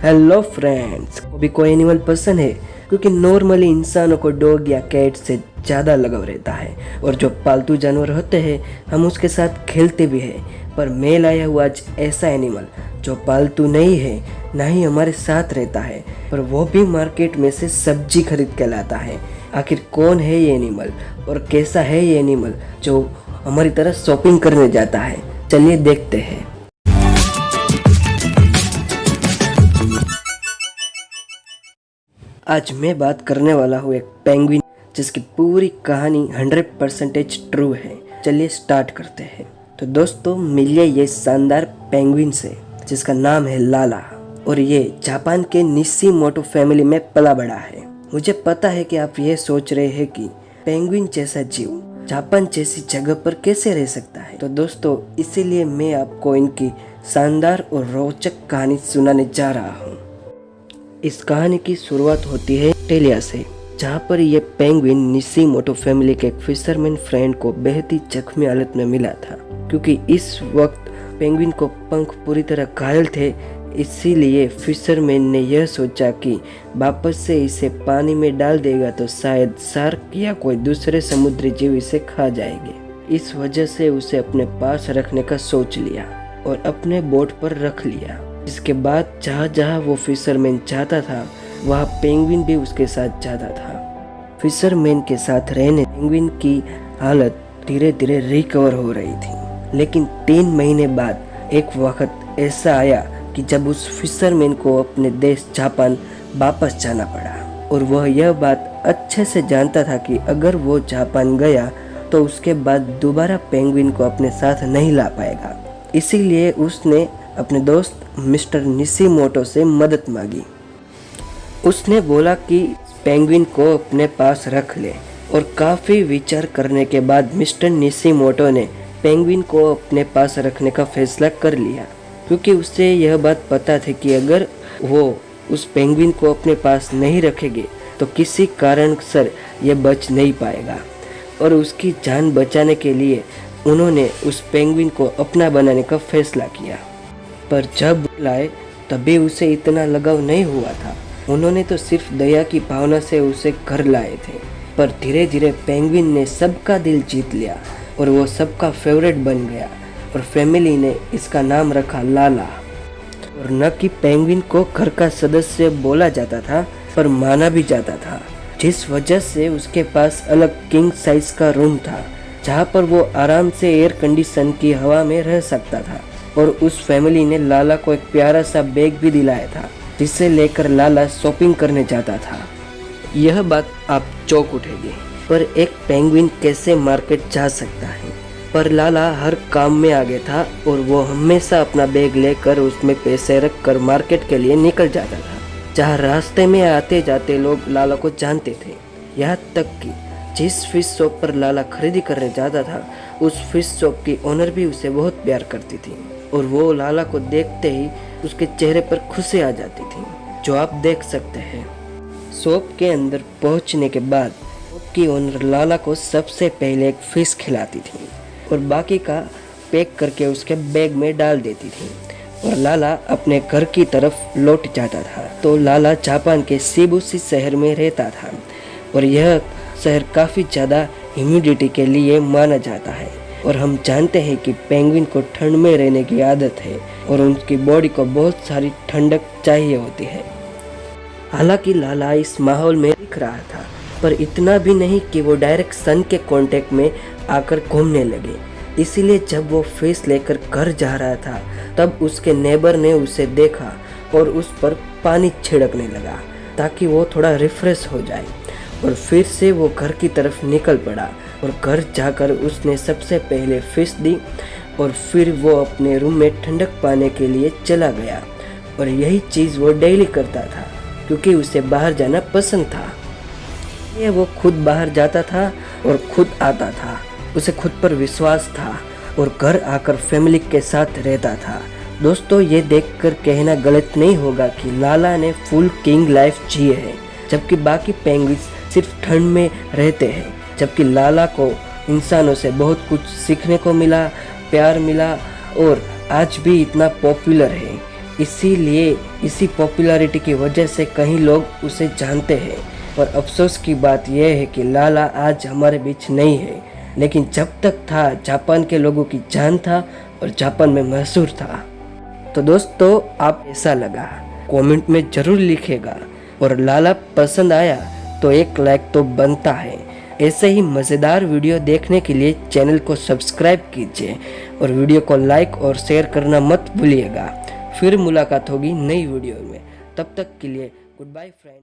Hello friends, कभी कोई animal पसंद है? क्योंकि नॉर्मली इंसानों को डॉग या कैट से ज़्यादा लगाव रहता है और जो पालतू जानवर होते हैं हम उसके साथ खेलते भी हैं। पर मैं लाया हुआ आज ऐसा एनिमल जो पालतू नहीं है, ना ही हमारे साथ रहता है, पर वो भी मार्केट में से सब्जी खरीद के लाता है। आखिर कौन है ये एनिमल और कैसा है ये एनिमल जो हमारी तरह शॉपिंग करने जाता है? चलिए देखते हैं। आज मैं बात करने वाला हूँ एक पेंगुइन जिसकी पूरी कहानी 100% ट्रू है। चलिए स्टार्ट करते हैं। तो दोस्तों, मिलिए ये शानदार पेंगुइन से जिसका नाम है लाला, और ये जापान के निशिमोटो फैमिली में पला बड़ा है। मुझे पता है कि आप ये सोच रहे हैं कि पेंगुइन जैसा जीव जापान जैसी जगह पर कैसे रह सकता है। तो दोस्तों, इसीलिए मैं आपको इनकी शानदार और रोचक कहानी सुनाने जा रहा हूँ। इस कहानी की शुरुआत होती है ऑस्ट्रेलिया से, जहाँ पर यह पेंगुइन निशिमोटो फैमिली के एक फिशरमैन फ्रेंड को बेहद ही जख्मी हालत में मिला था। क्योंकि इस वक्त पेंगुइन को पंख पूरी तरह घायल थे, इसीलिए फिशरमैन ने यह सोचा कि वापस से इसे पानी में डाल देगा तो शायद शार्क या कोई दूसरे समुद्री जीव इसे खा जाएंगे। इस वजह से उसे अपने पास रखने का सोच लिया और अपने बोट पर रख लिया। इसके बाद जहाँ जहाँ वो फिशरमैन जाता था वहाँ पेंगुइन भी उसके साथ जाता था। फिशरमैन के साथ रहने पेंगुइन की हालत धीरे धीरे रिकवर हो रही थी। लेकिन 3 महीने बाद एक वक्त ऐसा आया कि जब उस फिशरमैन को अपने देश जापान वापस जाना पड़ा, और वह यह बात अच्छे से जानता था कि अगर वो जापान गया तो उसके बाद दोबारा पेंगुइन को अपने साथ नहीं ला पाएगा। इसीलिए उसने अपने दोस्त मिस्टर निशिमोटो से मदद मांगी। उसने बोला कि पेंगुइन को अपने पास रख ले, और काफ़ी विचार करने के बाद मिस्टर निशिमोटो ने पेंगुइन को अपने पास रखने का फैसला कर लिया। क्योंकि उसे यह बात पता थी कि अगर वो उस पेंगुइन को अपने पास नहीं रखेंगे तो किसी कारणवश यह बच नहीं पाएगा, और उसकी जान बचाने के लिए उन्होंने उस पेंगुइन को अपना बनाने का फैसला किया। पर जब लाए तभी उसे इतना लगाव नहीं हुआ था। उन्होंने तो सिर्फ दया की भावना से उसे घर लाए थे। पर धीरे धीरे पेंगुइन ने सबका दिल जीत लिया और वो सबका फेवरेट बन गया, और फैमिली ने इसका नाम रखा लाला। और न कि पेंगुइन को घर का सदस्य बोला जाता था, पर माना भी जाता था, जिस वजह से उसके पास अलग किंग साइज का रूम था जहाँ पर वो आराम से एयर कंडीशन की हवा में रह सकता था। और उस फैमिली ने लाला को एक प्यारा सा बैग भी दिलाया था जिसे लेकर लाला शॉपिंग करने जाता था। यह बात आप चौंक उठेगी, पर एक पेंगुइन कैसे मार्केट जा सकता है? पर लाला हर काम में आगे था और वो हमेशा अपना बैग लेकर उसमें पैसे रखकर मार्केट के लिए निकल जाता था, जहाँ रास्ते में आते जाते लोग लाला को जानते थे। यहाँ तक कि जिस फिश शॉप पर लाला खरीदी करने जाता था उस फिश शॉप की ओनर भी उसे बहुत प्यार करती थी, और वो लाला को देखते ही उसके चेहरे पर खुशी आ जाती थी, जो आप देख सकते हैं। शॉप के अंदर पहुंचने के बाद शॉप की ओनर लाला को सबसे पहले एक फिश खिलाती थी और बाकी का पैक करके उसके बैग में डाल देती थी, और लाला अपने घर की तरफ लौट जाता था। तो लाला जापान के शिबुशी शहर में रहता था, और यह शहर काफ़ी ज़्यादा ह्यूमिडिटी के लिए माना जाता है, और हम जानते हैं कि पेंगुइन को ठंड में रहने की आदत है और उनकी बॉडी को बहुत सारी ठंडक चाहिए होती है। हालांकि लाला इस माहौल में दिख रहा था, पर इतना भी नहीं कि वो डायरेक्ट सन के कांटेक्ट में आकर घूमने लगे। इसीलिए जब वो फिश लेकर घर जा रहा था तब उसके नेबर ने उसे देखा और उस पर पानी छिड़कने लगा ताकि वो थोड़ा रिफ्रेश हो जाए, और फिर से वो घर की तरफ निकल पड़ा। और घर जाकर उसने सबसे पहले फिश दी, और फिर वो अपने रूम में ठंडक पाने के लिए चला गया। और यही चीज़ वो डेली करता था क्योंकि उसे बाहर जाना पसंद था। ये वो खुद बाहर जाता था और खुद आता था, उसे खुद पर विश्वास था, और घर आकर फैमिली के साथ रहता था। दोस्तों, ये देखकर कहना गलत नहीं होगा कि लाला ने फुल किंग लाइफ जी है, जबकि बाकी पेंगुइन सिर्फ ठंड में रहते हैं। जबकि लाला को इंसानों से बहुत कुछ सीखने को मिला, प्यार मिला, और आज भी इतना पॉपुलर है। इसीलिए इसी पॉपुलैरिटी की वजह से कई लोग उसे जानते हैं। और अफसोस की बात यह है कि लाला आज हमारे बीच नहीं है, लेकिन जब तक था जापान के लोगों की जान था और जापान में मशहूर था। तो दोस्तों, आप ऐसा लगा कमेंट में जरूर लिखेगा, और लाला पसंद आया तो एक लाइक तो बनता है। ऐसे ही मज़ेदार वीडियो देखने के लिए चैनल को सब्सक्राइब कीजिए और वीडियो को लाइक और शेयर करना मत भूलिएगा। फिर मुलाकात होगी नई वीडियो में, तब तक के लिए गुड बाय फ्रेंड।